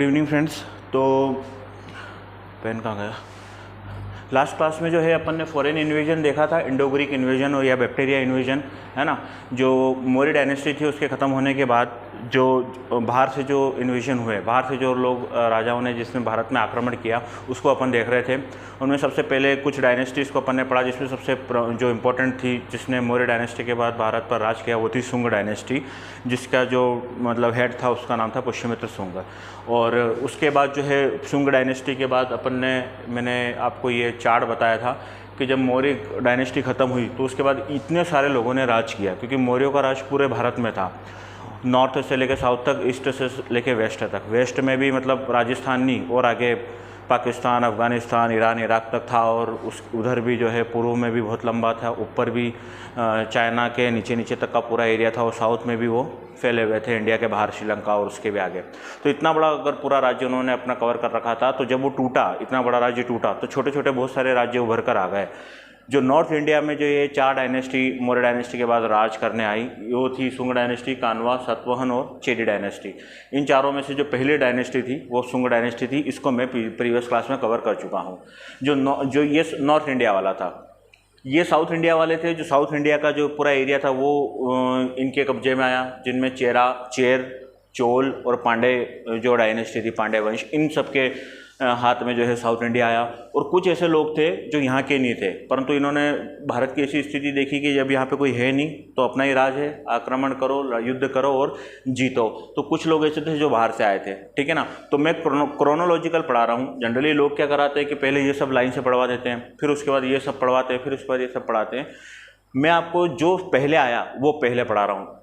Good evening friends. तो pen कहाँ गया? लास्ट क्लास में जो है अपन ने फॉरेन इन्वेजन देखा था, इंडो ग्रीक इन्वेजन और या बैक्टीरिया इन्वेजन, है ना। जो मौर्य डायनेस्टी थी उसके ख़त्म होने के बाद जो बाहर से जो इन्वेजन हुए, बाहर से जो लोग राजाओं ने जिसने भारत में आक्रमण किया उसको अपन देख रहे थे। उनमें सबसे पहले कुछ डायनेस्टीज़ को अपन ने पढ़ा, जिसमें सबसे जो इम्पोर्टेंट थी जिसने मौर्य डायनेस्टी के बाद भारत पर राज किया वो थी शुंग डायनेस्टी, जिसका जो मतलब हेड था उसका नाम था पुष्यमित्र शुंग। और उसके बाद जो है शुंग डायनेस्टी के बाद मैंने आपको ये चार्ट बताया था कि जब मौर्य डायनेस्टी ख़त्म हुई तो उसके बाद इतने सारे लोगों ने राज किया, क्योंकि मौर्यों का राज पूरे भारत में था, नॉर्थ से लेकर साउथ तक, ईस्ट से लेकर वेस्ट तक। वेस्ट में भी मतलब राजस्थान नहीं, और आगे पाकिस्तान, अफ़गानिस्तान, ईरान, इराक तक था, और उधर भी जो है पूर्व में भी बहुत लंबा था, ऊपर भी चाइना के नीचे तक का पूरा एरिया था, और साउथ में भी वो फैले हुए थे, इंडिया के बाहर श्रीलंका और उसके भी आगे। तो इतना बड़ा अगर पूरा राज्य उन्होंने अपना कवर कर रखा था, तो जब वो टूटा, इतना बड़ा राज्य टूटा, तो छोटे छोटे बहुत सारे राज्य उभर कर आ गए। जो नॉर्थ इंडिया में जो ये 4 डायनेस्टी मौर्य डायनेस्टी के बाद राज करने आई, वो थी शुंग डायनेस्टी, कान्वा, सातवाहन और चेदी डायनेस्टी। इन चारों में से जो पहली डायनेस्टी थी वो शुंग डायनेस्टी थी। इसको मैं प्रीवियस क्लास में कवर कर चुका हूँ। जो ये नॉर्थ इंडिया वाला था, ये साउथ इंडिया वाले थे। जो साउथ इंडिया का जो पूरा एरिया था वो इनके कब्जे में आया, जिनमें चेर, चोल और पांडे जो डायनेस्टी थी, पांडे वंश, इन सब के हाथ में जो है साउथ इंडिया आया। और कुछ ऐसे लोग थे जो यहाँ के नहीं थे, परंतु इन्होंने भारत की ऐसी स्थिति देखी कि जब यहाँ पे कोई है नहीं तो अपना ही राज है, आक्रमण करो, युद्ध करो और जीतो। तो कुछ लोग ऐसे थे जो बाहर से आए थे, ठीक है ना। तो मैं क्रोनोलॉजिकल पढ़ा रहा हूँ। जनरली लोग क्या कराते हैं कि पहले ये सब लाइन से पढ़वा देते हैं, फिर उसके बाद ये सब पढ़वाते हैं, फिर उसके बाद ये सब पढ़ाते हैं। मैं आपको जो पहले आया वो पहले पढ़ा रहा हूँ।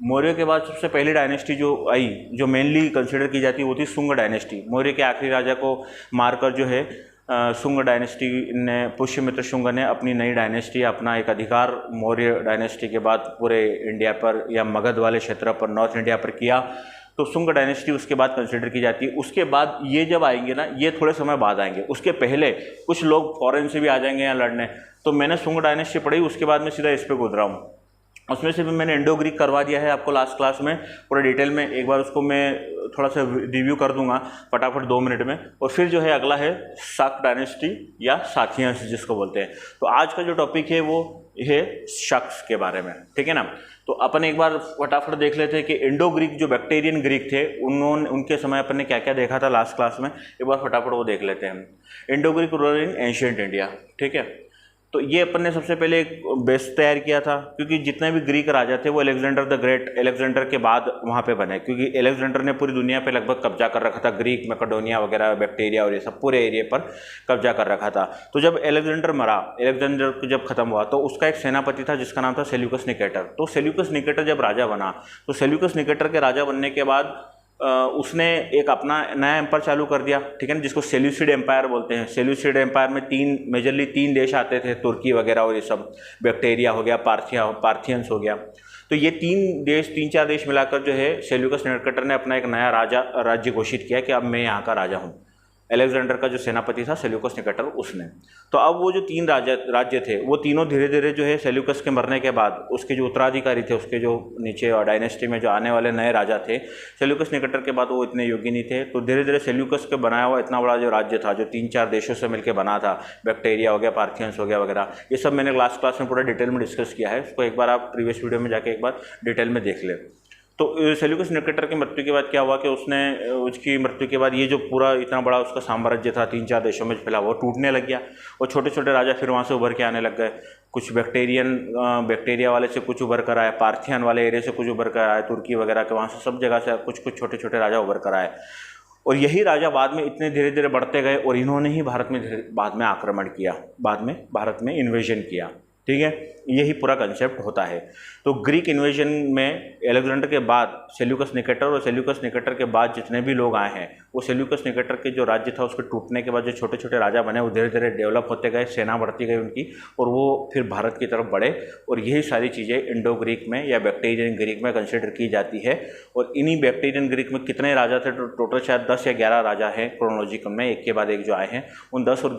मौर्य के बाद सबसे पहली डायनेस्टी जो आई, जो मेनली कंसिडर की जाती है, वो थी शुंग डायनेस्टी। मौर्य के आखिरी राजा को मारकर जो है शुंग डायनेस्टी ने, पुष्यमित्र शुंग ने अपनी नई डायनेस्टी, अपना एक अधिकार मौर्य डायनेस्टी के बाद पूरे इंडिया पर या मगध वाले क्षेत्र पर, नॉर्थ इंडिया पर किया। तो शुंग डायनेस्टी उसके बाद कंसिडर की जाती है। उसके बाद ये जब आएंगे ना, ये थोड़े समय बाद आएंगे, उसके पहले कुछ लोग फॉरेन से भी आ जाएंगे यहाँ लड़ने। तो मैंने शुंग डायनेस्टी पढ़ी, उसके बाद मैं सीधा इस पर गुजरा हूँ। उसमें से भी मैंने इंडो ग्रीक करवा दिया है आपको लास्ट क्लास में पूरा डिटेल में। एक बार उसको मैं थोड़ा सा रिव्यू कर दूंगा फटाफट 2 मिनट में। और फिर जो है अगला है शाक डायनेस्टी या साथियां जिसको बोलते हैं। तो आज का जो टॉपिक है वो है शाक्स के बारे में, ठीक है ना। तो अपन एक बार फटाफट देख लेते हैं कि इंडो ग्रीक जो बैक्टीरियन ग्रीक थे, उनके समय अपन ने क्या क्या देखा था लास्ट क्लास में। एक बार फटाफट वो देख लेते हैं। Indo Greek ruler in ancient India, ठीक है। तो ये अपन ने सबसे पहले एक बेस तैयार किया था, क्योंकि जितने भी ग्रीक राजा थे वो अलेक्जेंडर द ग्रेट, अलेक्जेंडर के बाद वहाँ पे बने, क्योंकि अलेक्जेंडर ने पूरी दुनिया पे लगभग कब्जा कर रखा था। ग्रीक, मैकेडोनिया वगैरह, बैक्टीरिया और ये सब पूरे एरिया पर कब्जा कर रखा था। तो जब अलेक्जेंडर मरा, अलेक्जेंडर जब खत्म हुआ, तो उसका एक सेनापति था जिसका नाम था सेल्यूकस निकेटर। तो सेल्यूकस निकेटर जब राजा बना, तो सेल्यूकस निकेटर के राजा बनने के बाद उसने एक अपना नया एम्पायर चालू कर दिया, ठीक है ना, जिसको सेल्यूसिड एम्पायर बोलते हैं। सेल्यूसिड एम्पायर में मेजरली तीन देश आते थे, तुर्की वगैरह और ये सब, बैक्टीरिया हो गया, पार्थियंस हो गया। तो ये 3-4 देश मिलाकर जो है सेल्यूकस निकेटर ने अपना एक नया राज्य घोषित किया कि अब मैं यहाँ का राजा हूँ। अलेक्जेंडर का जो सेनापति था सेल्यूकस निकेटर, उसने। तो अब वो जो 3 राज्य थे वो तीनों धीरे धीरे जो है सेल्यूकस के मरने के बाद उसके जो उत्तराधिकारी थे, उसके जो नीचे डायनेस्टी में जो आने वाले नए राजा थे, सेल्यूकस निकेटर के बाद वो इतने योग्य नहीं थे। तो धीरे धीरे सेल्यूकस के बनाया हुआ इतना बड़ा जो राज्य था, जो 3-4 देशों से मिलकर बना था, बैक्टीरिया हो गया, पार्थियंस हो गया वगैरह, ये सब मैंने लास्ट क्लास में पूरा डिटेल में डिस्कस किया है। उसको एक बार आप प्रीवियस वीडियो में जाके एक बार डिटेल में देख ले। तो सेल्यूकस निकेटर की मृत्यु के बाद क्या हुआ कि उसकी मृत्यु के बाद ये जो पूरा इतना बड़ा उसका साम्राज्य था 3-4 देशों में फैला, वो टूटने लग गया। और छोटे छोटे राजा फिर वहाँ से उभर के आने लग गए। कुछ बैक्टीरिया वाले से कुछ उभर कर आए, पार्थियन वाले एरिया से कुछ उभर कर आए, तुर्की वगैरह के वहाँ से सब जगह से कुछ छोटे छोटे राजा उभर कर आए। और यही राजा बाद में इतने धीरे धीरे बढ़ते गए और इन्होंने ही बाद में आक्रमण किया, बाद में भारत में इन्वेजन किया, ठीक है। यही पूरा कंसेप्ट होता है। तो ग्रीक इन्वेजन में अलेक्जेंडर के बाद सेल्यूकस निकेटर, और सेल्यूकस निकेटर के बाद जितने भी लोग आए हैं, वो सेल्यूकस निकेटर के जो राज्य था उसके टूटने के बाद जो छोटे छोटे राजा बने वो धीरे धीरे डेवलप होते गए, सेना बढ़ती गई उनकी, और वो फिर भारत की तरफ बढ़े। और यही सारी चीज़ें इंडो ग्रीक में या बैक्टीरियन ग्रीक में कंसिडर की जाती है। और इन्हीं बैक्टीरियन ग्रीक में कितने राजा थे? टोटल शायद 10 या 11 राजा हैं क्रोनोलॉजिकल में, एक के बाद एक जो आए हैं। उन 10 और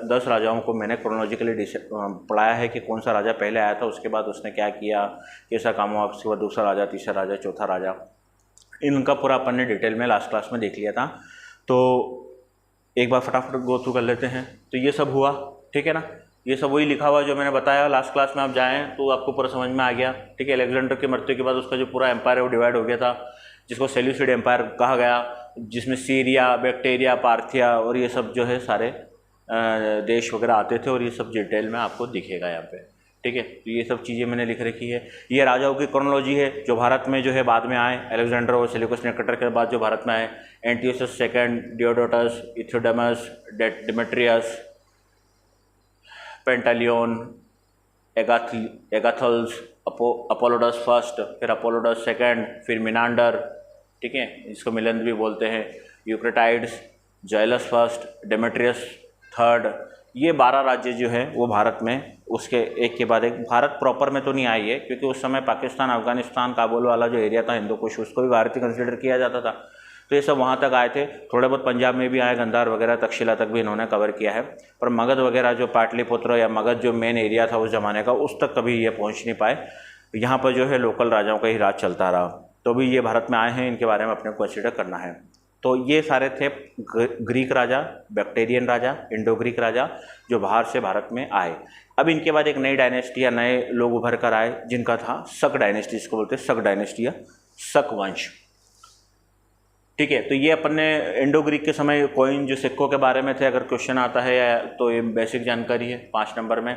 10 राजाओं को मैंने क्रोनोलॉजिकली पढ़ाया है कि कौन सा राजा पहले आया था, उसके बाद उसने क्या किया, कैसा काम हुआ, उसके बाद दूसरा राजा, तीसरा राजा, चौथा राजा, इनका पूरा अपन ने डिटेल में लास्ट क्लास में देख लिया था। तो एक बार फटाफट गो थ्रू कर लेते हैं। तो ये सब हुआ, ठीक है ना, ये सब वही लिखा हुआ जो मैंने बताया लास्ट क्लास में। आप जाएँ तो आपको पूरा समझ में आ गया, ठीक है। अलेक्जेंडर की मृत्यु के बाद उसका जो पूरा एम्पायर है वो डिवाइड हो गया था, जिसको सेल्यूसिड एम्पायर कहा गया, जिसमें सीरिया, बैक्टीरिया, पार्थिया और ये सब जो है सारे देश वगैरह आते थे, और ये सब डिटेल में आपको दिखेगा यहाँ पे, ठीक है। तो ये सब चीज़ें मैंने लिख रखी है। ये राजाओं की क्रोनोलॉजी है जो भारत में जो है बाद में आए, अलेक्जेंडर और सेल्यूकस निकेटर के बाद जो भारत में आए। एंटियोकस सेकंड, डियोडोटस, इथियोडेमस, डेमेट्रियस, पेंटालियन, एगाथल्स, अपोलोडस फर्स्ट, फिर अपोलोडस सेकंड, फिर मिनांडर, ठीक है, जिसको मिलिंद भी बोलते हैं, यूक्रेटाइड्स, जाइलस फर्स्ट, डेमेट्रियस थर्ड। ये 12 राज्य जो है वो भारत में उसके एक के बाद एक, भारत प्रॉपर में तो नहीं आई है क्योंकि उस समय पाकिस्तान, अफगानिस्तान, काबुल वाला जो एरिया था हिंदू कुश, उसको भी भारतीय कंसिडर किया जाता था। तो ये सब वहाँ तक आए थे। थोड़े बहुत पंजाब में भी आए, गंधार वगैरह, तक्षशिला तक भी इन्होंने कवर किया है। पर मगध वगैरह जो पाटलिपुत्र या मगध जो मेन एरिया था उस ज़माने का, उस तक कभी ये पहुँच नहीं पाए। यहाँ पर जो है लोकल राजाओं का ही राज चलता रहा। तो भी ये भारत में आए हैं, इनके बारे में अपने को कंसिडर करना है। तो ये सारे थे ग्रीक राजा, बैक्टेरियन राजा, इंडो ग्रीक राजा जो बाहर से भारत में आए। अब इनके बाद एक नई डायनेस्टी या नए लोग उभर कर आए जिनका था शक डायनेस्टी, इसको बोलते हैं शक डायनेस्टी या शक वंश, ठीक है। तो ये अपन ने इंडो ग्रीक के समय कॉइन जो सिक्कों के बारे में थे, अगर क्वेश्चन आता है तो ये बेसिक जानकारी है 5 नंबर में।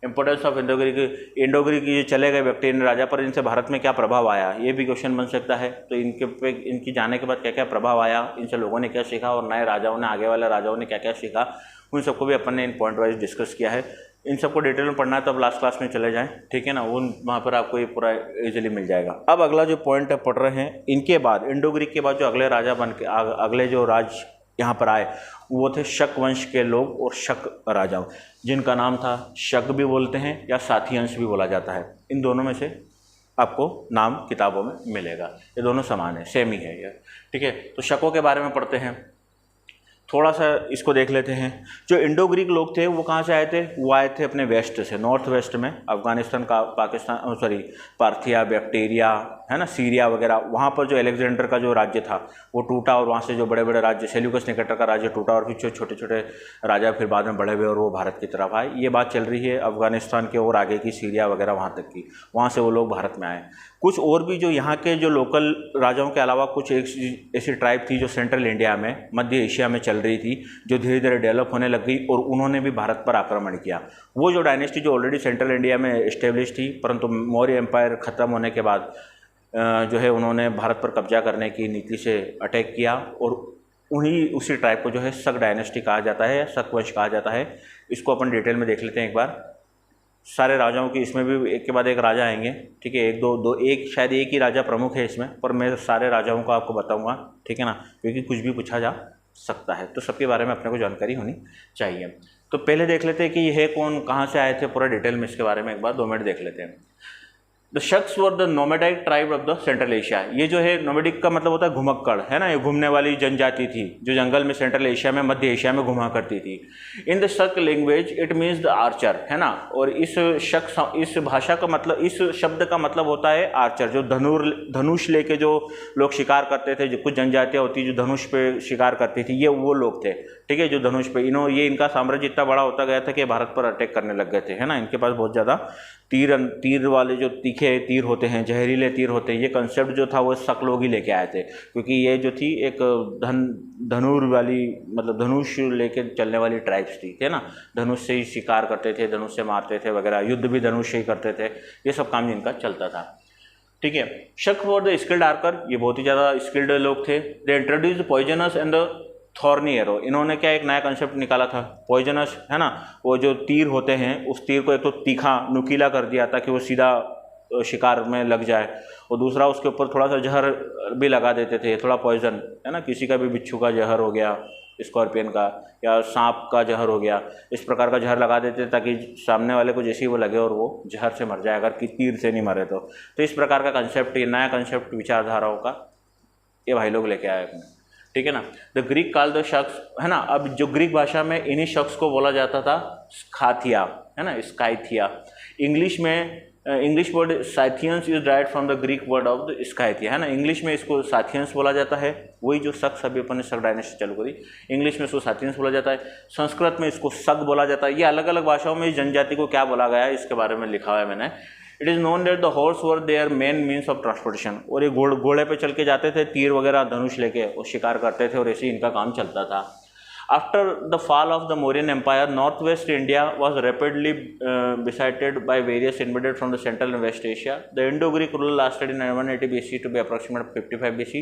इंपोर्टेंस ऑफ इंडो ग्रीक ये चले गए बैक्टीरियन राजा, पर इनसे भारत में क्या प्रभाव आया, ये भी क्वेश्चन बन सकता है। तो इनके पे इनकी जाने के बाद क्या क्या प्रभाव आया, इनसे लोगों ने क्या सीखा, और नए राजाओं ने, आगे वाले राजाओं ने क्या क्या सीखा, उन सबको भी अपन ने इन पॉइंट वाइज डिस्कस किया है। इन सबको डिटेल में पढ़ना है तो अब लास्ट क्लास में चले जाएं, ठीक है ना, वहाँ पर आपको ये पूरा इजीली मिल जाएगा। अब अगला जो पॉइंट पढ़ रहे हैं, इनके बाद इंडो ग्रीक के बाद जो अगले राजा बन के अगले जो राज यहाँ पर आए वो थे शक वंश के लोग और शक राजाओं, जिनका नाम था शक भी बोलते हैं या साथियंश भी बोला जाता है। इन दोनों में से आपको नाम किताबों में मिलेगा, ये दोनों समान है, सेम ही है ये, ठीक है। तो शकों के बारे में पढ़ते हैं, थोड़ा सा इसको देख लेते हैं। जो इंडो ग्रीक लोग थे वो कहाँ से आए थे, वो आए थे अपने वेस्ट से, नॉर्थ वेस्ट में, अफगानिस्तान का, पाकिस्तान, सॉरी पार्थिया, बैक्टीरिया, है ना, सीरिया वगैरह। वहाँ पर जो अलेक्जेंडर का जो राज्य था वो टूटा, और वहाँ से जो बड़े बड़े राज्य, सेल्यूकस निकेटर का राज्य टूटा, और फिर जो छोटे छोटे राजा फिर बाद में बढ़े हुए और वो भारत की तरफ आए। ये बात चल रही है अफगानिस्तान के और आगे की, सीरिया वगैरह वहाँ तक की, वहाँ से वो लोग भारत में आए। कुछ और भी जो यहाँ के जो लोकल राजाओं के अलावा कुछ एक ऐसी ट्राइब थी जो सेंट्रल इंडिया में, मध्य एशिया में चल रही थी, जो धीरे धीरे डेवलप होने लग गई, और उन्होंने भी भारत पर आक्रमण किया। वो जो डायनेस्टी जो ऑलरेडी सेंट्रल इंडिया में इस्टेब्लिश थी, परंतु मौर्य एम्पायर ख़त्म होने के बाद जो है उन्होंने भारत पर कब्जा करने की नीति से अटैक किया, और उसी ट्राइब को जो है शक डायनेस्टी कहा जाता है या शक वंश कहा जाता है। इसको अपन डिटेल में देख लेते हैं एक बार। सारे राजाओं की, इसमें भी एक के बाद एक राजा आएंगे, ठीक है, एक शायद एक ही राजा प्रमुख है इसमें, पर मैं सारे राजाओं को आपको बताऊंगा, ठीक है ना, क्योंकि कुछ भी पूछा जा सकता है, तो सबके बारे में अपने को जानकारी होनी चाहिए। तो पहले देख लेते हैं कि ये है कौन, कहाँ से आए थे, पूरा डिटेल में इसके बारे में एक बार 2 मिनट देख लेते हैं। The Shakas were the nomadic tribe of the central Asia. ये जो है नोमैडिक का मतलब होता है घुमक्कड़, है ना, ये घूमने वाली जनजाति थी जो जंगल में सेंट्रल एशिया में, मध्य एशिया में घुमा करती थी। इन द शक language it means the Archer, है ना, और इस भाषा का मतलब, इस शब्द का मतलब होता है आर्चर, जो धनुष लेके जो लोग शिकार करते थे। जो कुछ जनजातियाँ होती जो धनुष पे शिकार करती थी, ये वो लोग थे, ठीक है, जो धनुष पे, ये इनका साम्राज्य इतना बड़ा होता गया था कि भारत पर अटैक करने लग गए थे, है ना। इनके पास बहुत ज़्यादा तीर वाले जो तीखे तीर होते हैं, जहरीले तीर होते हैं, ये कंसेप्ट जो था वो शक लोग ही लेके आए थे, क्योंकि ये जो थी एक धनुर वाली, मतलब धनुष लेके चलने वाली ट्राइब्स थी, है ना, धनुष से ही शिकार करते थे, धनुष से मारते थे वगैरह, युद्ध भी धनुष से ही करते थे, ये सब काम जिनका चलता था, ठीक है। शक फॉर द स्किल्ड आर्कर, ये बहुत ही ज़्यादा स्किल्ड लोग थे। They introduce poisonous and the thorny arrow, इन्होंने क्या एक नया कंसेप्ट निकाला था, पॉइजनस, है ना, वो जो तीर होते हैं उस तीर को एक तो तीखा नुकीला कर दिया ताकि वो सीधा शिकार में लग जाए, और दूसरा उसके ऊपर थोड़ा सा जहर भी लगा देते थे, थोड़ा पॉइजन, है ना, किसी का भी बिच्छू का जहर हो गया, स्कॉर्पियन का, या सांप का जहर हो गया, इस प्रकार का जहर लगा देते ताकि सामने वाले को जैसे ही वो लगे और वो जहर से मर जाए, अगर कि तीर से नहीं मरे तो इस प्रकार का कंसेप्ट, ये नया कंसेप्ट विचारधाराओं का ये भाई लोग लेके आए अपने, ठीक है ना। द ग्रीक काल द शख्स, है ना, अब जो ग्रीक भाषा में इन्हीं शख्स को बोला जाता था स्काथिया, है ना, स्काइथिया। इंग्लिश में English word Scythians is direct from the Greek word of the Scythia, है ना। इंग्लिश में इसको साथियंस बोला जाता है, वही जो शक अभी अपन ने शक डायनेस्टी चालू करी, इंग्लिश में इसको साथियंस बोला जाता है, संस्कृत में इसको शक बोला जाता है। ये अलग अलग भाषाओं में इस जनजाति को क्या बोला गया है इसके बारे में लिखा हुआ है मैंने। It is known that the horse were their main means of transportation, और ये घोड़े पे चल के जाते थे, तीर वगैरह धनुष लेके और शिकार करते थे, और ऐसे ही इनका काम चलता था। After the fall of the Mauryan Empire, northwest India was rapidly besieged by various invaders from the central and west Asia. The Indo-Greek rule lasted in 180 BC to be approximately 55 BC.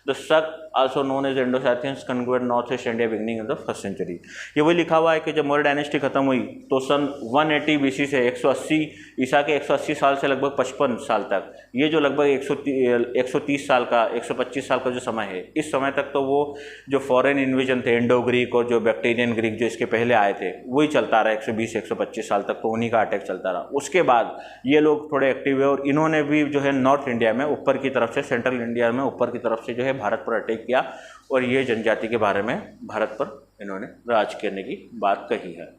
The Shak, also known as Indo-Scythians, conquered northeast India beginning in the 1st century. ये वही लिखा हुआ है कि जब Maurya dynasty खत्म हुई तो सन 180 BC से 180 ईसा के 180 साल से लगभग 55 साल तक, ये जो लगभग 130 साल का 125 साल का जो समय है, इस समय तक तो वो जो फॉरेन इन्वेजन थे इंडो ग्रीक और जो बैक्टीरियन ग्रीक जो इसके पहले आए थे वही चलता रहा 120-125 साल तक, तो उन्हीं का अटैक चलता रहा। उसके बाद ये लोग थोड़े एक्टिव हुए और इन्होंने भी जो है नॉर्थ इंडिया में ऊपर की तरफ से, सेंट्रल इंडिया में ऊपर की तरफ से जो है भारत पर अटैक किया, और ये जनजाति के बारे में भारत पर इन्होंने राज करने की बात कही है।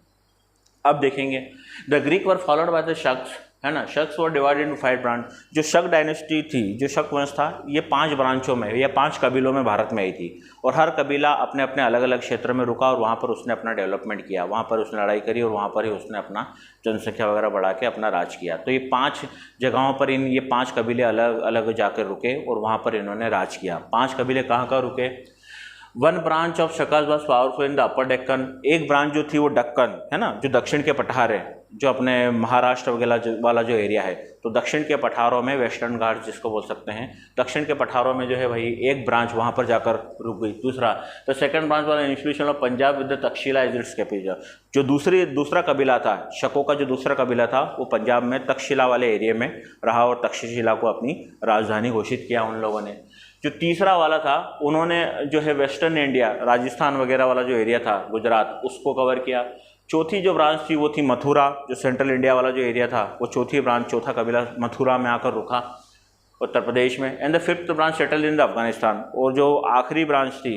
अब देखेंगे the Greek were followed by the Shakas, है ना। Shakas were divided into 5 branch. जो शक डायनेस्टी थी, जो शक वंश था, ये 5 ब्रांचों में या 5 कबीलों में भारत में आई थी, और हर कबीला अपने अपने अलग अलग क्षेत्र में रुका और वहाँ पर उसने अपना डेवलपमेंट किया, वहाँ पर उसने लड़ाई करी और वहाँ पर ही उसने अपना जनसंख्या वगैरह बढ़ा के अपना राज किया। तो ये 5 जगहों पर ये 5 कबीले अलग अलग जाकर रुके और वहाँ पर इन्होंने राज किया। 5 कबीले कहाँ कहाँ रुके? One branch of Shakas was powerful in the upper Deccan. एक ब्रांच जो थी वो दक्कन, है ना, जो दक्षिण के पठार है, जो अपने महाराष्ट्र वगैरह वाला जो एरिया है, तो दक्षिण के पठारों में, वेस्टर्न घाट जिसको बोल सकते हैं, दक्षिण के पठारों में जो है भाई एक ब्रांच वहाँ पर जाकर रुक गई। दूसरा द सेकंड ब्रांच वाला institution of Punjab with the Takshashila is it's capital. जो दूसरा कबीला था, शकों का जो दूसरा कबीला था, वो पंजाब में तक्षशिला वाले एरिया में रहा और तक्षशिला को अपनी राजधानी घोषित किया उन लोगों ने। जो तीसरा वाला था, उन्होंने जो है वेस्टर्न इंडिया, राजस्थान वगैरह वाला जो एरिया था, गुजरात, उसको कवर किया। चौथी जो ब्रांच थी वो थी मथुरा, जो सेंट्रल इंडिया वाला जो एरिया था, वो चौथी ब्रांच, चौथा कबीला मथुरा में आकर रुका उत्तर प्रदेश में। And the fifth branch settle in the Afghanistan. और जो आखिरी ब्रांच थी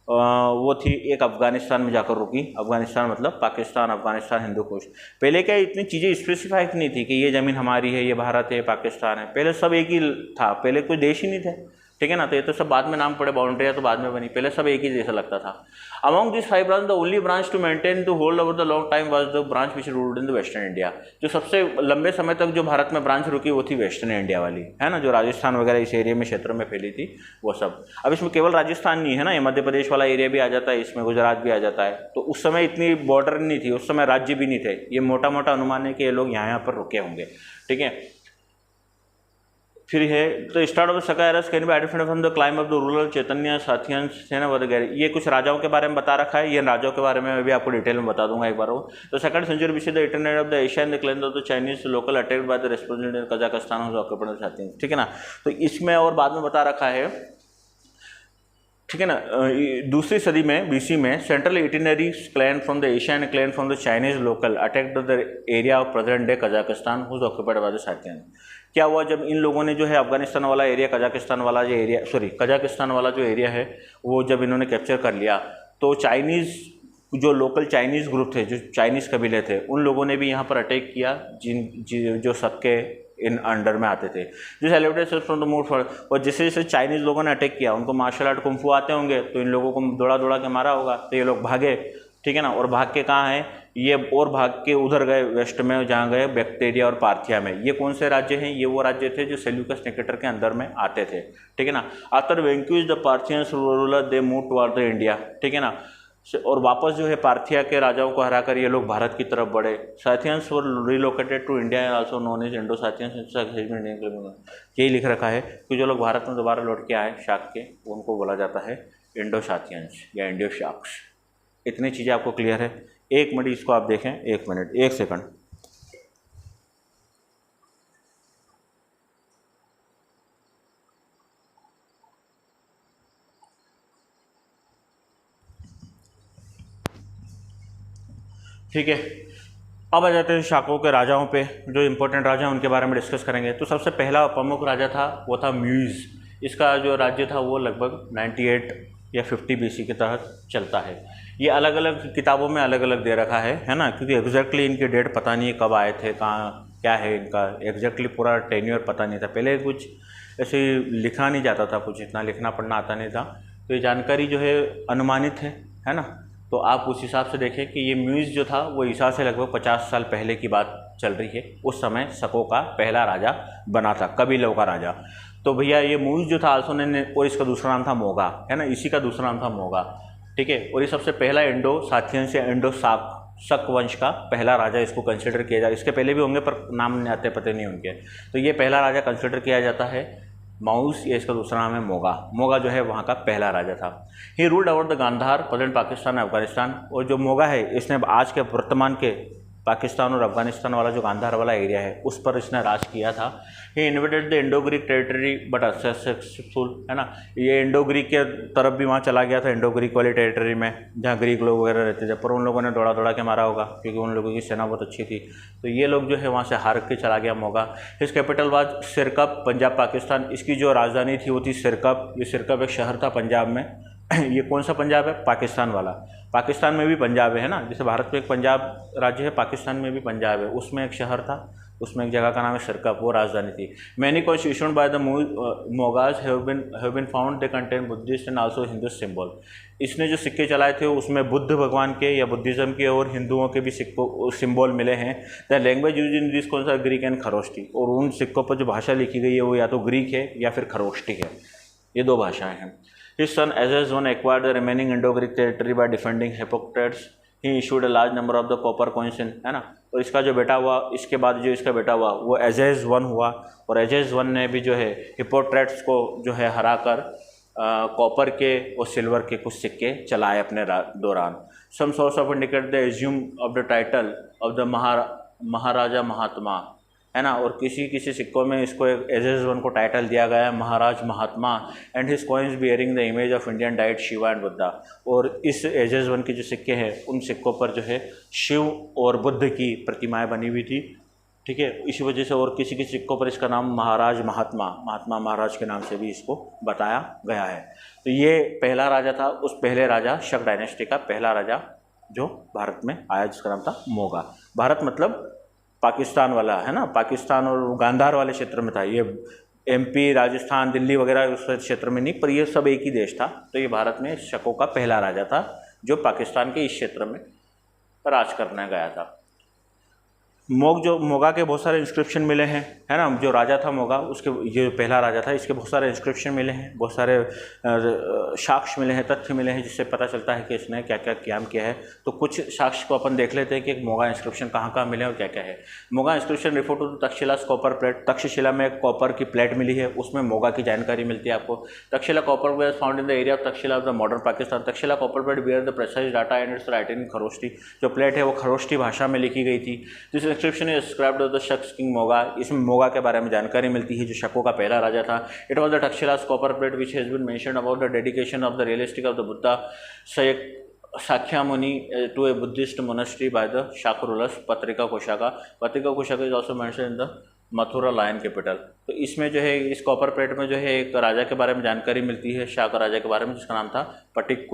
वो थी एक अफगानिस्तान में जाकर रुकी। अफगानिस्तान मतलब पाकिस्तान, अफगानिस्तान, हिंदू कुश। पहले क्या इतनी चीज़ें स्पेसिफाइड नहीं थी कि ये ज़मीन हमारी है, ये भारत है, पाकिस्तान है। पहले सब एक ही था, पहले कोई देश ही नहीं थे, ठीक है ना। तो ये तो सब बाद में नाम पड़े, बाउंड्रियाँ तो बाद में बनी, पहले सब एक ही जैसा लगता था। Among this 5 branch the only branch to maintain to hold over the long time was the branch which ruled in the western India. जो सबसे लंबे समय तक जो भारत में ब्रांच रुकी वो थी वेस्टर्न इंडिया वाली, है ना, जो राजस्थान वगैरह इस एरिया में क्षेत्र में फैली थी वो सब। अब इसमें केवल राजस्थान नहीं है ना, ये मध्य प्रदेश वाला एरिया भी आ जाता है, इसमें गुजरात भी आ जाता है। तो उस समय इतनी बॉर्डर नहीं थी, उस समय राज्य भी नहीं थे। ये मोटा मोटा अनुमान है कि ये लोग यहाँ पर रुके होंगे, ठीक है। फिर है तो start of the Shaka eras can be identified from the claim of the rural Chaitanya Scythians, है ना, वगैरह। ये कुछ राजाओं के बारे में बता रखा है, ये राजाओं के बारे में भी आपको डिटेल में बता दूंगा एक बार वो। तो second century BC the internet of the Asia and the claim of the Chinese local attacked by the responsible Kazakhstan who occupied the Scythians, ठीक है ना। तो इसमें और बाद में बता रखा है, ठीक है ना। दूसरी सदी में बीसी में central itinerary clan from the Asia and clan from the Chinese local attacked the area of present day Kazakhstan whose occupied by the Scythians. क्या हुआ जब इन लोगों ने जो है अफगानिस्तान वाला एरिया, कजाकिस्तान वाला जो एरिया, कजाकिस्तान वाला जो एरिया है वो जब इन्होंने कैप्चर कर लिया, तो चाइनीज़ जो लोकल चाइनीज़ ग्रुप थे, जो चाइनीज़ कबीले थे, उन लोगों ने भी यहाँ पर अटैक किया, जो सबके इन अंडर में आते थे, जो सेलिब्रेटेड फ्रॉम द मूड। और जैसे जैसे चाइनीज़ लोगों ने अटैक किया, उनको मार्शल आर्ट कुंफू आते होंगे, तो इन लोगों को दौड़ा के मारा होगा, तो ये लोग भागे, ठीक है ना। और भाग के कहाँ हैं ये, और भाग के उधर गए वेस्ट में, जहाँ गए बैक्टीरिया और पार्थिया में। ये कौन से राज्य हैं? ये वो राज्य थे जो सेल्यूकस निकेटर के अंदर में आते थे, ठीक है ना। After vanquish the Parthians ruler they move toward the India, ठीक है ना। और वापस जो है पार्थिया के राजाओं को हराकर ये लोग भारत की तरफ बढ़े। Scythians were relocated to India and also known as Indo Scythians. यही लिख रखा है कि जो लोग भारत में दोबारा लौट के आए शाक के, उनको बोला जाता है इंडो साथियंस या इंडियो शाक्स। इतनी चीज़ें आपको क्लियर है? एक मिनट इसको आप देखें, एक सेकंड। ठीक है, अब आ जाते हैं शाकों के राजाओं पे। जो इंपॉर्टेंट राजा हैं उनके बारे में डिस्कस करेंगे। तो सबसे पहला प्रमुख राजा था वो था म्यूज़। इसका जो राज्य था वो लगभग 98 या 50 BC के तहत चलता है। ये अलग अलग किताबों में अलग अलग दे रखा है ना, क्योंकि एग्जैक्टली इनके डेट पता नहीं कब आए थे, कहाँ क्या है इनका एग्जैक्टली पूरा टेन्योर पता नहीं था, पहले कुछ ऐसे लिखा नहीं जाता था, कुछ इतना लिखना पढ़ना आता नहीं था, तो ये जानकारी जो है अनुमानित है ना। तो आप उस हिसाब से देखें कि ये म्यूज़ जो था वो ईसा से लगभग 50 साल पहले की बात चल रही है। उस समय शकों का पहला राजा बना था, कबीलों का राजा। तो भैया ये मूज जो था आल्सो ने, और इसका दूसरा नाम था मोगा, है ना, इसी का दूसरा नाम था मोगा, ठीक है। और ये सबसे पहला इंडो साथियन से इंडो शक वंश का पहला राजा इसको कंसिडर किया जाए। इसके पहले भी होंगे पर नाम नहीं आते, पते नहीं उनके। तो ये पहला राजा कंसिडर किया जाता है माउस, ये इसका दूसरा नाम है मोगा। मोगा जो है वहाँ का पहला राजा था। He ruled over the Gandhara, present Pakistan, Afghanistan. और जो मोगा है इसने आज के वर्तमान के पाकिस्तान और अफगानिस्तान वाला जो गांधार वाला एरिया है उस पर इसने राज किया था। He invaded the Indo Greek territory but successful, है ना। ये इंडो ग्रीक के तरफ भी वहाँ चला गया था, इंडो ग्रीक वाली टेरिटरी में जहाँ ग्रीक लोग वगैरह रहते थे, पर उन लोगों ने दौड़ा दौड़ा के मारा होगा क्योंकि उन लोगों की सेना बहुत अच्छी थी। तो ये लोग जो है वहाँ से हार के चला गया Moga. His capital was Sirkap, Punjab Pakistan. इसकी जो राजधानी थी वो थी सिरकप। ये सिरकप एक शहर था पंजाब में। ये कौन सा पंजाब है? पाकिस्तान वाला। पाकिस्तान में भी पंजाब है ना, जैसे भारत में एक पंजाब राज्य है, पाकिस्तान में भी पंजाब है। उसमें एक शहर था, उसमें एक जगह का नाम है सिरकप, वो राजधानी थी। Many constitution by the Mogas have been found, they contain Buddhist and also Hindu symbol. इसने जो सिक्के चलाए थे उसमें बुद्ध भगवान के या बुद्धिज़्म के और हिंदुओं के भी सिंबल मिले हैं। The language use in this कौन सा? Greek and Kharosthi. और उन सिक्कों पर जो भाषा लिखी गई है वो या तो ग्रीक है या फिर खरोष्टी है, ये दो भाषाएं हैं। His son Azaz I acquired the remaining Indo-Greek territory by defending Hippocrates. He issued a large number of the copper coins in, है ना। और इसका जो बेटा हुआ, इसके बाद जो इसका बेटा हुआ वो एजेज वन हुआ, और एजेज वन ने भी जो है हिप्पोक्रेट्स को जो है हराकर कॉपर के और सिल्वर के कुछ सिक्के चलाए अपने दौरान। Some source of indicate the assume of the title of the Maharaja Mahatma, है ना। और किसी सिक्कों में इसको एक एजेज वन को टाइटल दिया गया है Maharaj Mahatma. And his coins bearing the image of Indian deity Shiva and Buddha. और इस एजेज वन के जो सिक्के हैं उन सिक्कों पर जो है शिव और बुद्ध की प्रतिमाएं बनी हुई थी, ठीक है। इसी वजह से और किसी सिक्कों पर इसका नाम महाराज महात्मा महाराज के नाम से भी इसको बताया गया है। तो ये पहला राजा था, उस पहले राजा शक डायनेस्टी का पहला राजा जो भारत में आया, जिसका नाम था मोगा। भारत मतलब पाकिस्तान वाला, है ना, पाकिस्तान और गांधार वाले क्षेत्र में था। ये एमपी, राजस्थान, दिल्ली वगैरह उस क्षेत्र में नहीं, पर ये सब एक ही देश था। तो ये भारत में शकों का पहला राजा था जो पाकिस्तान के इस क्षेत्र में राज करने गया था। मोगा के बहुत सारे इंस्क्रिप्शन मिले हैं, है ना। जो राजा था मोगा, उसके ये पहला राजा था, इसके बहुत सारे इंस्क्रिप्शन मिले हैं, बहुत सारे साक्ष्य मिले हैं, तथ्य मिले हैं, जिससे पता चलता है कि इसने क्या क्या काम किया है। तो कुछ साक्ष्य को अपन देख लेते हैं कि मोगा इंस्क्रिप्शन कहाँ कहाँ मिले और क्या क्या है। Moga inscription refer to Taxila copper plate. Taxila में एक कॉपर की प्लेट मिली है, उसमें मोगा की जानकारी मिलती है आपको। Taxila copper were found in the area of Taxila of the modern Pakistan. Taxila copper plate were the precise data and its writing in Kharosthi. जो प्लेट है वो खरोष्टी भाषा में लिखी गई थी। This inscription is scribed of the Shakas king Moga. इसमें मोगा के बारे में जानकारी मिलती है, जो शकों का पहला राजा था। इट वॉज द तक्षशिला's copper plate which has been mentioned about the dedication of the realistic of the Buddha Shakyamuni to a Buddhist monastery by the शाकुरुलस। Patrika Koshaka is also mentioned in the Mathura lion capital. तो इसमें जो है इस कॉपर प्लेट में जो है एक राजा के बारे में जानकारी मिलती है, शाक राजा के बारे में, जिसका नाम था पटिक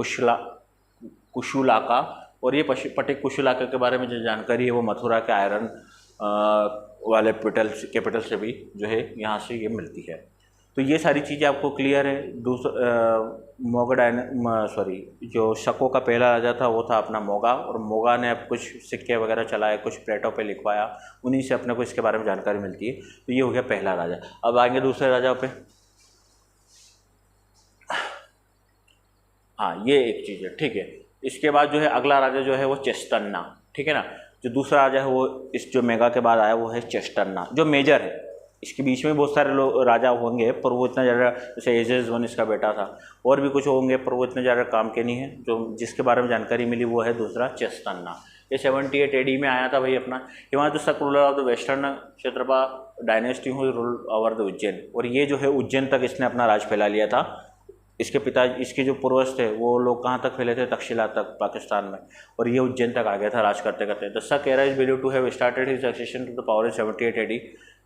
कुशुलाका। और ये पटिक कुशुलाका के बारे में जो जानकारी है वो मथुरा के आयरन वाले कैपिटल से भी जो है यहाँ से ये मिलती है। तो ये सारी चीज़ें आपको क्लियर है। जो शकों का पहला राजा था वो था अपना मोगा, और मोगा ने अब कुछ सिक्के वगैरह चलाए, कुछ प्लेटों पे लिखवाया, उन्हीं से अपने को इसके बारे में जानकारी मिलती है। तो ये हो गया पहला राजा। अब आएंगे दूसरे राजा पे। हाँ, ये एक चीज़ है, ठीक है। इसके बाद जो है अगला राजा जो है वो चेस्टन्ना, ठीक है ना। जो दूसरा राजा है वो इस जो मेगा के बाद आया वो है चेस्टन्ना, जो मेजर है। इसके बीच में बहुत सारे लोग राजा होंगे पर वो इतना ज़्यादा, जैसे एजेज वन इसका बेटा था, और भी कुछ होंगे पर वो इतने ज़्यादा काम के नहीं है। जो जिसके बारे में जानकारी मिली वो है दूसरा चेस्टन्ना। ये 78 AD में आया था भाई अपना। ये वहाँ तो ruler of the western Kshatrapa dynasty who rule over the Ujjain. और ये जो है उज्जैन तक इसने अपना राज फैला लिया था। इसके पिता, इसके जो पूर्वज थे वो लोग कहाँ तक फैले थे? तक्षशिला तक, पाकिस्तान में। और ये उज्जैन तक आ गया था राज करते करते। The Saka era is believed to have started his succession to the power in 78 AD,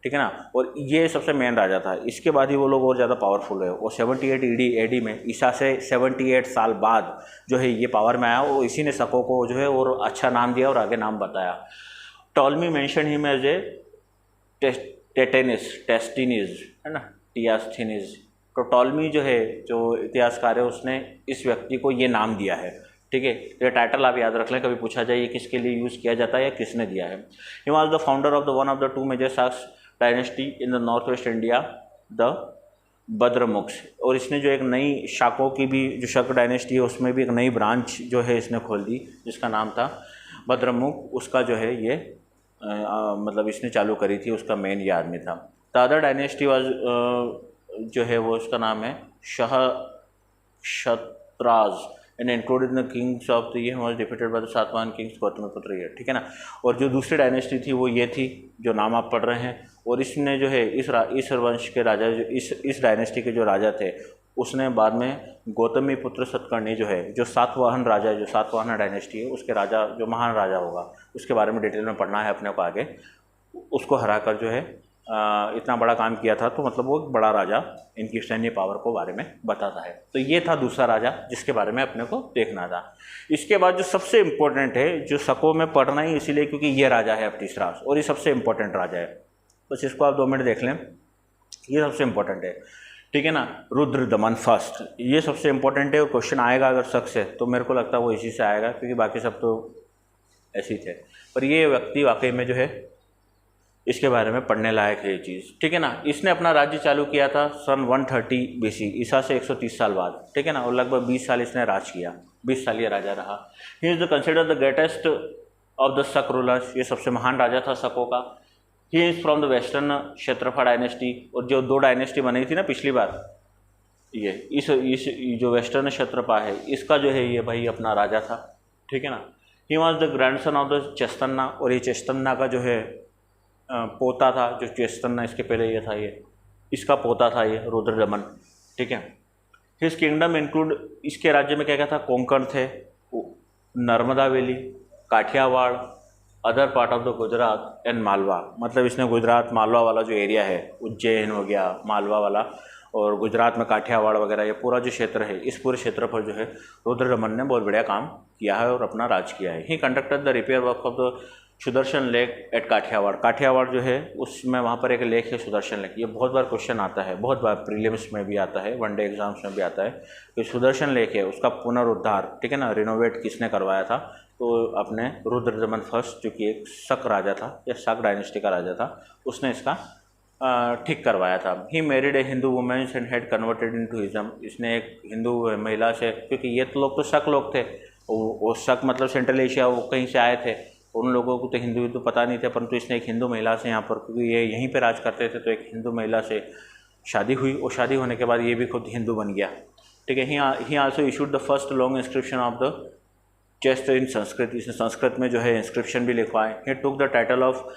ठीक है ना। और ये सबसे मेन राजा था। इसके बाद ही वो लोग और ज़्यादा पावरफुल है। और 78 AD में, ईसा से 78 साल बाद जो है ये पावर में आया, और इसी ने शकों को जो है और अच्छा नाम दिया और आगे नाम बताया। Ptolemy mention him as a Tiastenes है ना, टियास्थीनीज। तो टॉलमी जो है, जो इतिहासकार है, उसने इस व्यक्ति को ये नाम दिया है। ठीक है, ये टाइटल आप याद रख लें, कभी पूछा जाए ये किसके लिए यूज़ किया जाता है या किसने दिया है। He was the founder of the one of the two major Shakas dynasty in the north west India, the Bhadramukhs. और इसने जो एक नई शाकों की भी, जो शक डायनेस्टी है उसमें भी एक नई ब्रांच जो है इसने खोल दी, जिसका नाम था बद्रमुक। उसका जो है ये मतलब इसने चालू करी थी, उसका मेन ये आदमी था। द अदर डायनेस्टी वाज जो है वो उसका नाम है शाह क्षत्राज and included the kings of the year was defeated by the Satavahana kings Gautamiputra year. ठीक है ना। और जो दूसरी डायनेस्टी थी वो ये थी जो नाम आप पढ़ रहे हैं। और इसने जो है इस वंश के राजा, जो इस डायनेस्टी के जो राजा थे, उसने बाद में गौतमीपुत्र सतकर्णी जो है, जो सातवाहन राजा, जो सातवाहन डायनेस्टी है उसके राजा, जो महान राजा होगा, उसके बारे में डिटेल में पढ़ना है अपने को आगे, उसको हराकर जो है इतना बड़ा काम किया था। तो मतलब वो बड़ा राजा इनकी सैन्य पावर को बारे में बताता है। तो ये था दूसरा राजा जिसके बारे में अपने को देखना था। इसके बाद जो सबसे इम्पोर्टेंट है, जो शकों में पढ़ना ही इसीलिए क्योंकि ये राजा है अब तीसरा, और ये सबसे इम्पोर्टेंट राजा है। बस इसको आप 2 मिनट देख लें, ये सबसे इम्पोर्टेंट है। ठीक है ना। रुद्रदमन फर्स्ट, ये सबसे इम्पोर्टेंट है। और क्वेश्चन आएगा अगर शक से तो मेरे को लगता है वो इसी से आएगा, क्योंकि बाकी सब तो ऐसे ही थे। पर ये व्यक्ति वाकई में जो है इसके बारे में पढ़ने लायक है ये चीज़। ठीक है ना। इसने अपना राज्य चालू किया था सन 130 BC, ईसा से 130 साल बाद। ठीक है ना। और लगभग 20 साल इसने राज किया, 20 साल ये राजा रहा। He is the consider the greatest of the Shaka rulers, ये सबसे महान राजा था शकों का। He is from the western Kshatrapa dynasty, और जो 2 डायनेस्टी बनी थी ना पिछली बार, ये इस जो वेस्टर्न क्षत्रपा है इसका जो है ये भाई अपना राजा था। ठीक है ना। He was the grandson of the Chastana, और ये चेस्तन्ना का जो है पोता था। जो चेस्तन्ना इसके पहले ये था, ये इसका पोता था ये रुद्रदमन। ठीक है। हिज किंगडम इंक्लूड, इसके राज्य में क्या क्या था, कोंकण थे, Narmada valley, Kathiawar, other part of the Gujarat and Malwa. मतलब इसने गुजरात मालवा वाला जो एरिया है, उज्जैन हो गया, मालवा वाला, और गुजरात में काठियावाड़ वगैरह, ये पूरा जो क्षेत्र है, इस पूरे क्षेत्र पर जो है रुद्रदमन ने बहुत बढ़िया काम किया है और अपना राज किया है। He conducted the repair work of the Sudarshan lake at Kathiawar. Kathiawar जो है उसमें वहाँ पर एक लेक है सुदर्शन लेक। ये बहुत बार क्वेश्चन आता है, बहुत बार प्रीलिम्स में भी आता है, वनडे एग्जाम्स में भी आता है कि सुदर्शन लेक है उसका पुनरुद्धार, ठीक है ना, रिनोवेट किसने करवाया था। तो अपने रुद्रदमन फर्स्ट, जो कि एक शक राजा था या शक डायनेस्टी का राजा था, उसने इसका ठीक करवाया था। He married a Hindu women and had converted into हिज्म। इसने एक हिंदू महिला से, क्योंकि ये तो लोग तो शक लोग थे, वो शक मतलब सेंट्रल एशिया, वो कहीं से आए थे, उन लोगों को तो हिंदू तो पता नहीं थे, परंतु इसने एक हिंदू महिला से यहाँ पर, क्योंकि ये यहीं पे राज करते थे, तो एक हिंदू महिला से शादी हुई, और शादी होने के बाद ये भी खुद हिंदू बन गया। ठीक है। He also issued the first long inscription of the chest in Sanskrit. इसने संस्कृत में जो है इंस्क्रिप्शन भी लिखवाए। He took the title of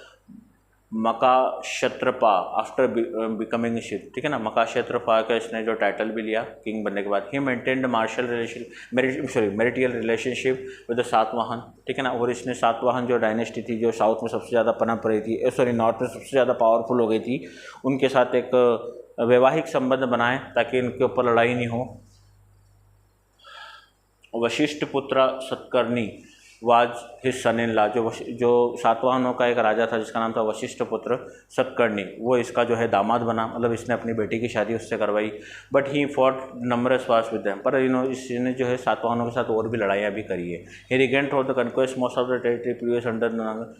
Mahakshatrapa after becoming Shiva. ठीक है ना। मकाक्षत्रपा का इसने जो टाइटल भी लिया किंग बनने के बाद। He maintained martial marital relationship with the Satavahana. ठीक है ना। और इसने सातवाहन जो डायनेस्टी थी, जो साउथ में सबसे ज़्यादा पनप रही थी, नॉर्थ में सबसे ज़्यादा पावरफुल हो गई थी, उनके साथ एक वैवाहिक संबंध बनाए ताकि इनके ऊपर लड़ाई नहीं हो। वशिष्ठ पुत्र Satakarni was his son in law. जो सातवाहनों का एक राजा था जिसका नाम था वशिष्ठ पुत्र सतकर्णी, वो इसका जो है दामाद बना, मतलब इसने अपनी बेटी की शादी उससे करवाई। But he fought numbers wars with them, पर इसने जो है सातवाहनों के साथ और भी लड़ाइयाँ भी करी है। He regain through the conquest most of the territory previous under.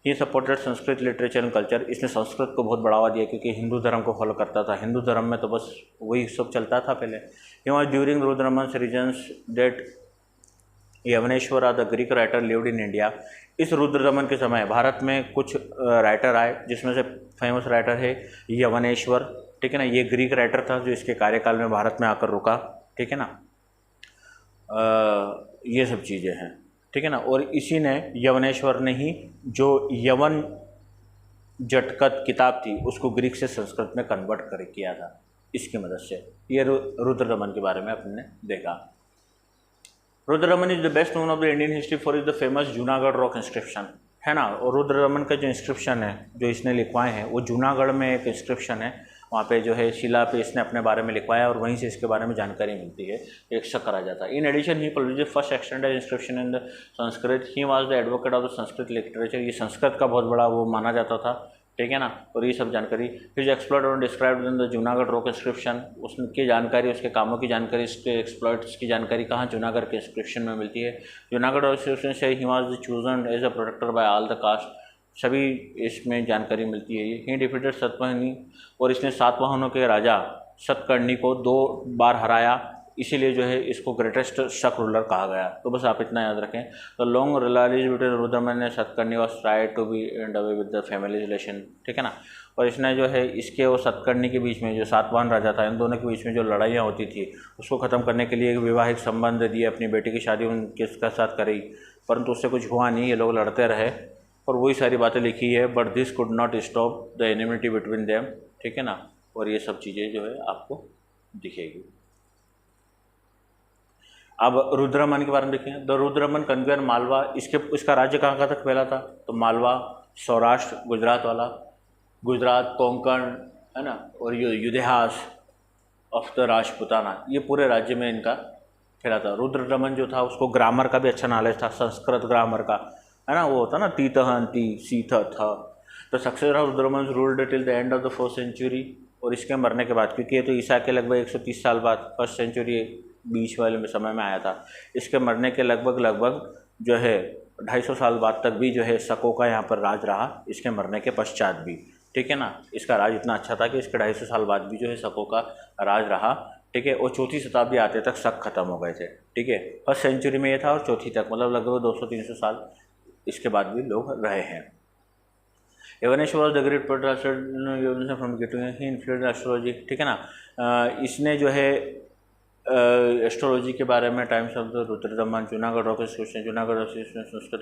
He supported Sanskrit literature and culture. इसने संस्कृत को बहुत बढ़ावा दिया क्योंकि हिंदू धर्म को फॉलो करता था। हिंदू धर्म में तो बस वही सब चलता था पहले। He was during Rudradaman reigns that Yavaneshvara the Greek writer lived in India. इस रुद्रदमन के समय भारत में कुछ राइटर आए, जिसमें से फेमस राइटर है यवनेश्वर। ठीक है ना। ये ग्रीक राइटर था जो इसके कार्यकाल में भारत में आकर रुका। ठीक है ना। ये सब चीज़ें हैं। ठीक है ना। और इसी ने, यवनेश्वर ने ही, जो यवन जटकत किताब थी उसको ग्रीक से संस्कृत में कन्वर्ट कर किया था, इसकी मदद से। ये रुद्रदमन के बारे में अपने देखा। Rudradaman is the best known of the Indian history for is the famous Junagadh rock inscription, है ना। और रुद्रदमन का जो इंस्क्रिप्शन है जो इसने लिखवाए हैं, वो जूनागढ़ में एक इंस्क्रिप्शन है, वहाँ पे जो है शिला पे इसने अपने बारे में लिखवाया और वहीं से इसके बारे में जानकारी मिलती है। एक शक करा जाता है। In addition he published first extended inscription in the Sanskrit. He was the advocate of the Sanskrit literature. ये संस्कृत का बहुत बड़ा वो माना जाता था। ठीक है ना। और ये सब जानकारी फिर जो एक्सप्लॉइट और described in the Junagadh rock inscription, उसकी जानकारी, उसके कामों की जानकारी, इसके एक्सप्लॉइट्स की जानकारी कहाँ जूनागढ़ के इंस्क्रिप्शन में मिलती है। जूनागढ़ रॉक इंस्क्रिप्शन से he was chosen as a protector by all the caste, सभी इसमें जानकारी मिलती है। ही डिफीटेड सतवाहनी, और इसने सातवाहनों के राजा सतकर्णी को 2 बार हराया, इसीलिए जो है इसको ग्रेटेस्ट शक रूलर कहा गया। तो बस आप इतना याद रखें। तो long reliability between Rudraman and Satakarni was tried to be and away with the family relation, ठीक है ना। और इसने जो है इसके और सतकर्णी के बीच में जो सातवाहन राजा था, इन दोनों के बीच में जो लड़ाइयाँ होती थी उसको ख़त्म करने के लिए एक वैवाहिक संबंध दिए, अपनी बेटी की शादी उनके साथ करी, परंतु उससे कुछ हुआ नहीं, ये लोग लड़ते रहे और वही सारी बातें लिखी है। But this could not stop the enmity between them, ठीक है ना। और ये सब चीज़ें जो है आपको दिखेगी। अब रुद्रमन के बारे में देखें। द रुद्रमन कन्वेयर मालवा, इसका राज्य कहाँ तक फैला था, तो मालवा, सौराष्ट्र, गुजरात वाला, गुजरात, कोंकण, है ना, और युदेहास ऑफ द राजपुताना, ये पूरे राज्य में इनका फैला था। रुद्रदमन जो था उसको ग्रामर का भी अच्छा नॉलेज था, संस्कृत ग्रामर का, है ना, वो होता ना तीत हंती सीथ था। तो successor of Rudradaman ruled till the end of the 4th century, और इसके मरने के बाद, क्योंकि ये तो ईसा के लगभग 130 साल बाद 1st century बीच वाले समय में आया था, इसके मरने के लगभग जो है 250 साल बाद तक भी जो है शकों का यहाँ पर राज रहा, इसके मरने के पश्चात भी, ठीक है ना। इसका राज इतना अच्छा था कि इसके 250 साल बाद भी जो है शकों का राज रहा, ठीक है। और 4th शताब्दी आते तक शक खत्म हो गए थे, ठीक है। 1st century में ये था और 4th तक, मतलब लगभग 200-300 साल इसके बाद भी लोग रहे हैं। Yavanesh was the great from getting influence astrology, ठीक है ना। इसने जो है एस्ट्रोलॉजी के बारे में times of the Rudradaman, Junagadh rock inscription, Junagadh Sanskrit,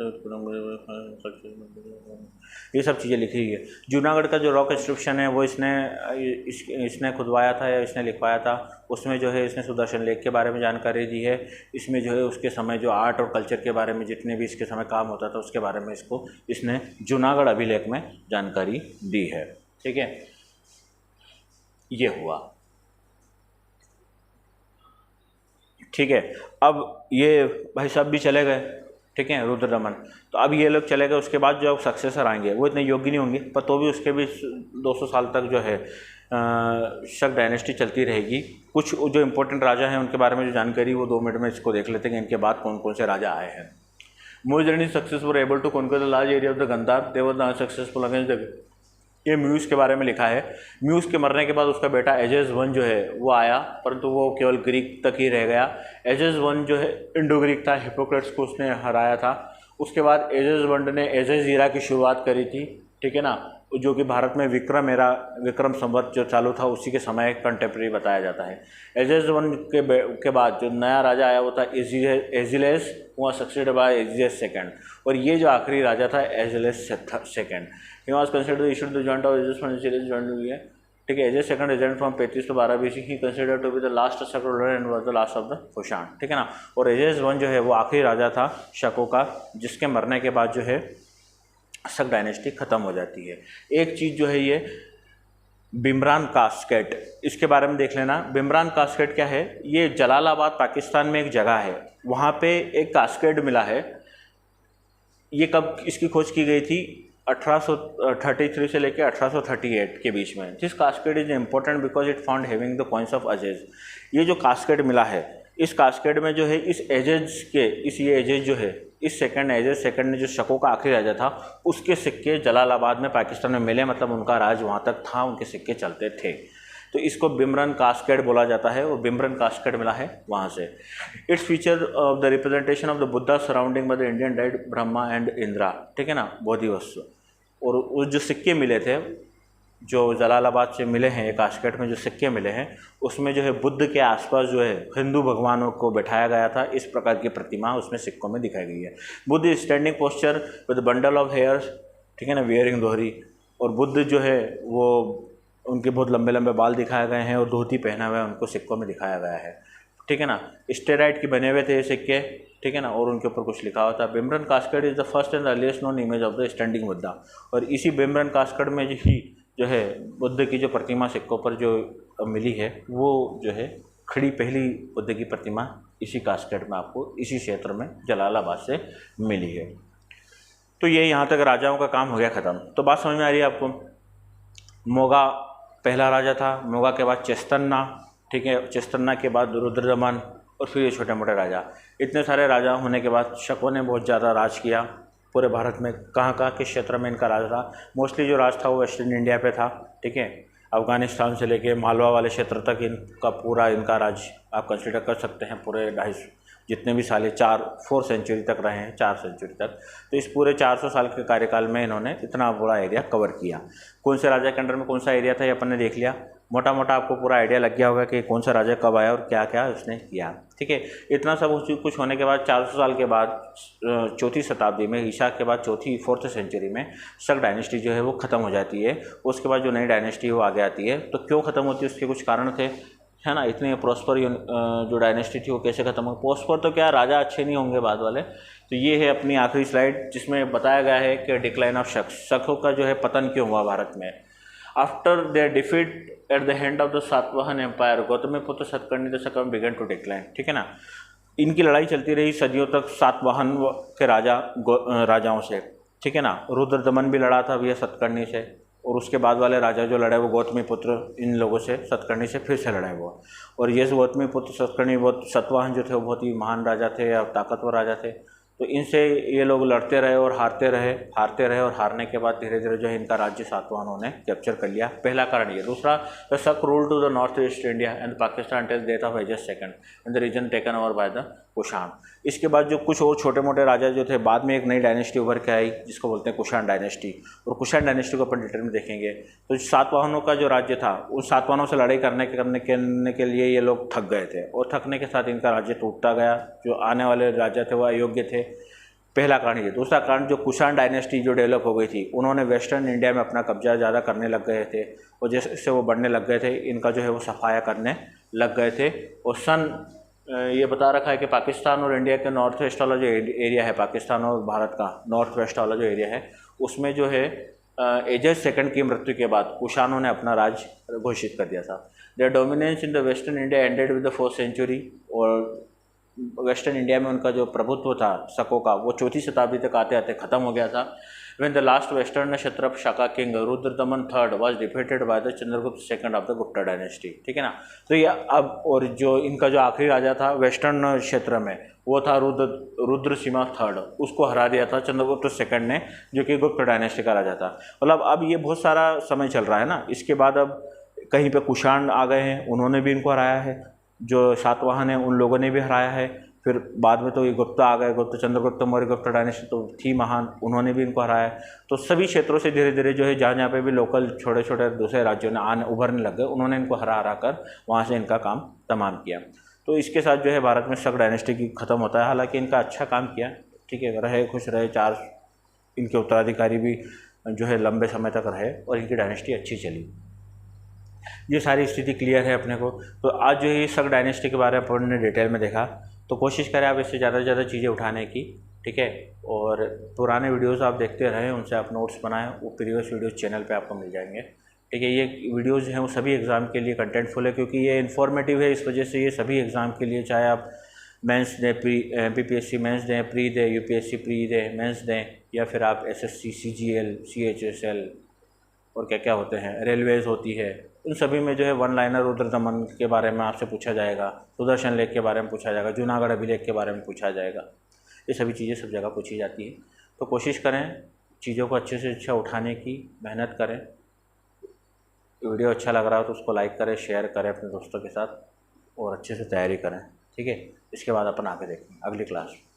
ये सब चीज़ें लिखी हुई है। जूनागढ़ का जो रॉक इंस्क्रिप्शन है वो इसने खुदवाया था या इसने लिखवाया था। उसमें जो है इसने सुदर्शन लेक के बारे में जानकारी दी है। इसमें जो है उसके समय जो आर्ट और कल्चर के बारे में जितने भी इसके समय काम होता था उसके बारे में इसने जूनागढ़ अभिलेख में जानकारी दी है, ठीक है। ये हुआ, ठीक है। अब ये भाई साहब भी चले गए, ठीक है, रुद्रदमन। तो अब ये लोग चले गए, उसके बाद जो सक्सेसर आएंगे वो इतने योग्य नहीं होंगे, पर तो भी उसके भी 200 साल तक जो है शक डायनेस्टी चलती रहेगी। कुछ जो इंपॉर्टेंट राजा हैं उनके बारे में जो जानकारी वो 2 मिनट में इसको देख लेते हैं कि इनके बाद कौन कौन से राजा आए हैं। Maues successful able to conquer the large area of the Gandhara, they were unsuccessful against the, ये म्यूज़ के बारे में लिखा है। म्यूज़ के मरने के बाद उसका बेटा एजेस I जो है वो आया, परंतु वो केवल ग्रीक तक ही रह गया। एजेस I जो है इंडो ग्रीक था, हिपोक्रेट्स को उसने हराया था। उसके बाद एजेस I ने एजेस ईरा की शुरुआत करी थी, ठीक है ना, जो कि भारत में विक्रम संवत जो चालू था उसी के समय कंटेम्प्रेरी बताया जाता है। एजेस I के बाद जो नया राजा आया वो था एजिलेस, हुआ सक्सेड बाय एजियस II, और ये जो आखिरी राजा था Azilises II। He was considered issued the joint of Azes series joint हुई है, ठीक है। Azes II resident from 35 to 12 BC, he considered to be the last Shaka ruler and was the last of the Kushana, ठीक है ना। और edges I जो है वो आखिरी राजा था शकों का, जिसके मरने के बाद जो है शक डायनेस्टी खत्म हो जाती है। एक चीज़ जो है ये बिमरान कास्केट, इसके बारे में देख लेना। बिमरान कास्केट क्या है, ये जलालाबाद पाकिस्तान में एक जगह है, वहाँ पे एक कास्केट मिला है। ये कब इसकी खोज की गई थी, 1833 से लेकर 1838 के बीच में। This casket is important because it found having the coins of Azes. ये जो कास्केट मिला है, इस कास्केट में जो है इस एजेज के ये एजेज जो है, इस एजेज II ने जो शकों का आखिरी राजा था उसके सिक्के जलालाबाद में पाकिस्तान में मिले, मतलब उनका राज वहाँ तक था, उनके सिक्के चलते थे। तो इसको बिमरन कास्केट बोला जाता है, और बिमरन कास्केट मिला है वहाँ से। Its feature of the representation of the Buddha surrounding by the Indian dead Brahma and Indira, ठीक है ना, बोधिवस्व। और वो जो सिक्के मिले थे, जो जलालाबाद से मिले हैं, एक कास्केट में जो सिक्के मिले हैं, उसमें जो है बुद्ध के आसपास जो है हिंदू भगवानों को बैठाया गया था, इस प्रकार की प्रतिमा उसमें सिक्कों में दिखाई गई है। Buddha standing posture with bundle of hairs, ठीक है ना, वियरिंग दोहरी। और बुद्ध जो है वो उनके बहुत लंबे लंबे बाल दिखाए गए हैं और धोती पहना हुआ है, उनको सिक्कों में दिखाया गया है, ठीक है ना। स्टेराइट के बने हुए थे ये सिक्के, ठीक है ना, और उनके ऊपर कुछ लिखा हुआ था। Bimaran casket is the first and earliest known image of the standing Buddha. और इसी बिमरन कास्केट में ही जो है बुद्ध की जो प्रतिमा सिक्कों पर जो मिली है, वो जो है खड़ी पहली बुद्ध की प्रतिमा इसी कास्केट में आपको इसी क्षेत्र में जलालाबाद से मिली है। तो ये यहाँ तक राजाओं का काम हो गया ख़त्म। तो बात समझ में आ रही है आपको। मोगा पहला राजा था, मोगा के बाद चेस्तन्ना, ठीक है, चेस्तन्ना के बाद रुद्रदमन और फिर ये छोटे मोटे राजा। इतने सारे राजा होने के बाद शकों ने बहुत ज़्यादा राज किया पूरे भारत में। कहाँ किस क्षेत्र में इनका राज था? मोस्टली जो राज था वो वेस्टर्न इंडिया पे था, ठीक है। अफ़गानिस्तान से लेके मालवा वाले क्षेत्र तक इनका राज आप कंसिडर कर सकते हैं। पूरे 250 जितने भी साल 4 सेंचुरी तक रहे हैं, 4 सेंचुरी तक। तो इस पूरे 400 साल के कार्यकाल में इन्होंने इतना बड़ा एरिया कवर किया। कौन से राजा के अंडर में कौन सा एरिया था ये अपन ने देख लिया। मोटा मोटा आपको पूरा आइडिया लग गया होगा कि कौन सा राजा कब आया और क्या क्या उसने किया, ठीक है। इतना सब कुछ होने के बाद 400 साल के बाद 4वीं शताब्दी में, ईसा के बाद 4th सेंचुरी में शक डायनेस्टी जो है वो ख़त्म हो जाती है। उसके बाद जो नई डायनेस्टी वो आगे आती है। तो क्यों ख़त्म होती है उसके कुछ कारण थे, है ना। इतनी प्रॉस्पर जो डायनेस्टी थी वो कैसे ख़त्म हो? प्रॉस्पर तो क्या, राजा अच्छे नहीं होंगे बाद वाले। तो ये है अपनी आखिरी स्लाइड जिसमें बताया गया है कि डिक्लाइन ऑफ शकों का जो है पतन क्यों हुआ भारत में। After their defeat at the hand of the Satavahana empire, Gautamiputra Satakarni the second began to decline, ठीक है ना। इनकी लड़ाई चलती रही सदियों तक सातवाहन के राजाओं से, ठीक है ना। रुद्रदमन भी लड़ा था भैया सतकर्णी से, और उसके बाद वाले राजा जो लड़े वो गौतमीपुत्र इन लोगों से, सतकर्णी से फिर से लड़े वो। और ये गौतमीपुत्र सतकर्णी बहुत सातवाहन जो थे वो बहुत ही महान राजा थे और ताकतवर राजा थे। तो इनसे ये लोग लड़ते रहे और हारते रहे और हारने के बाद धीरे धीरे जो है इनका राज्य सातवाहनों ने कैप्चर कर लिया। पहला कारण ये। दूसरा, the Saka rule to the north east India and Pakistan till death of Azes second in the region taken over by the Kushan. इसके बाद जो कुछ और छोटे मोटे राजा जो थे, बाद में एक नई डायनेस्टी उभर के आई जिसको बोलते हैं कुषाण डायनेस्टी। और कुषाण डायनेस्टी को अपन डिटेल में देखेंगे। तो सातवाहनों का जो राज्य था, उस सातवाहनों से लड़ाई करने के लिए ये लोग थक गए थे, और थकने के साथ इनका राज्य टूटता गया। जो आने वाले राजा थे वो अयोग्य थे, पहला कारण ये। दूसरा कारण, जो कुषाण डायनेस्टी जो डेवलप हो गई थी, उन्होंने वेस्टर्न इंडिया में अपना कब्जा ज़्यादा करने लग गए थे, और जैसे वो बढ़ने लग गए थे, इनका जो है वो सफाया करने लग गए थे। और ये बता रखा है कि पाकिस्तान और इंडिया के नॉर्थ वेस्ट वाला जो एरिया है, पाकिस्तान और भारत का नॉर्थ वेस्ट वाला जो एरिया है, उसमें जो है एजेस सेकंड की मृत्यु के बाद कुषाणों ने अपना राज घोषित कर दिया था। Their dominance in the western India ended with the 4th century. और वेस्टर्न इंडिया में उनका जो प्रभुत्व था शकों का, वो 4वीं शताब्दी तक आते आते ख़त्म हो गया था। When the last Western Kshatrap Shaka king Rudradaman III was defeated by the Chandragupta II of the Gupta dynasty, ठीक है ना। तो ये अब, और जो इनका जो आखिरी राजा था वेस्टर्न क्षेत्र में, वो था रुद्रसिम्हा III। उसको हरा दिया था चंद्रगुप्त II ने, जो कि गुप्त डायनेस्टी का राजा था। मतलब अब ये बहुत सारा समय चल रहा है ना। इसके बाद अब कहीं पे कुषाण आ गए हैं, उन्होंने भी इनको हराया है। जो सातवाहन है उन लोगों ने भी हराया है। फिर बाद में तो ये गुप्ता आ गए, चंद्रगुप्त मौर्य गुप्ता डायनेस्टी तो थी महान, उन्होंने भी इनको हराया। तो सभी क्षेत्रों से धीरे धीरे जो है जहाँ पे भी लोकल छोटे छोटे दूसरे राज्यों ने उभरने लग गए, उन्होंने इनको हरा कर वहाँ से इनका काम तमाम किया। तो इसके साथ जो है भारत में शक डायनेस्टी की ख़त्म होता है। हालांकि इनका अच्छा काम किया, ठीक है, रहे खुश रहे। 4 इनके उत्तराधिकारी भी जो है लंबे समय तक रहे और इनकी डायनेस्टी अच्छी चली। ये सारी स्थिति क्लियर है अपने को। तो आज जो है शक डायनेस्टी के बारे में अपन ने डिटेल में देखा। तो कोशिश करें आप इससे ज़्यादा से ज़्यादा चीज़ें उठाने की, ठीक है। और पुराने वीडियोस आप देखते रहें, उनसे आप नोट्स बनाएं, वो प्रीवियस वीडियोस चैनल पे आपको मिल जाएंगे, ठीक है। ये वीडियोस जो हैं वो सभी एग्ज़ाम के लिए कंटेंटफुल है, क्योंकि ये इन्फॉर्मेटिव है। इस वजह से ये सभी एग्ज़ाम के लिए, चाहे आप मेंस दें, MPPSC मेंस दें, प्री दें, UPSC प्री दें, मेंस दें, या फिर आप SSC CGL CHSL और क्या क्या होते हैं, रेलवेज़ होती है, उन सभी में जो है वन लाइनर रुद्रदमन के बारे में आपसे पूछा जाएगा, सुदर्शन लेख के बारे में पूछा जाएगा, जूनागढ़ अभिलेख के बारे में पूछा जाएगा। ये सभी चीज़ें सब जगह पूछी जाती है। तो कोशिश करें चीज़ों को अच्छे से अच्छा उठाने की, मेहनत करें। वीडियो अच्छा लग रहा हो तो उसको लाइक करें, शेयर करें अपने दोस्तों के साथ, और अच्छे से तैयारी करें, ठीक है। इसके बाद अपन आगे देखेंगे अगली क्लास में।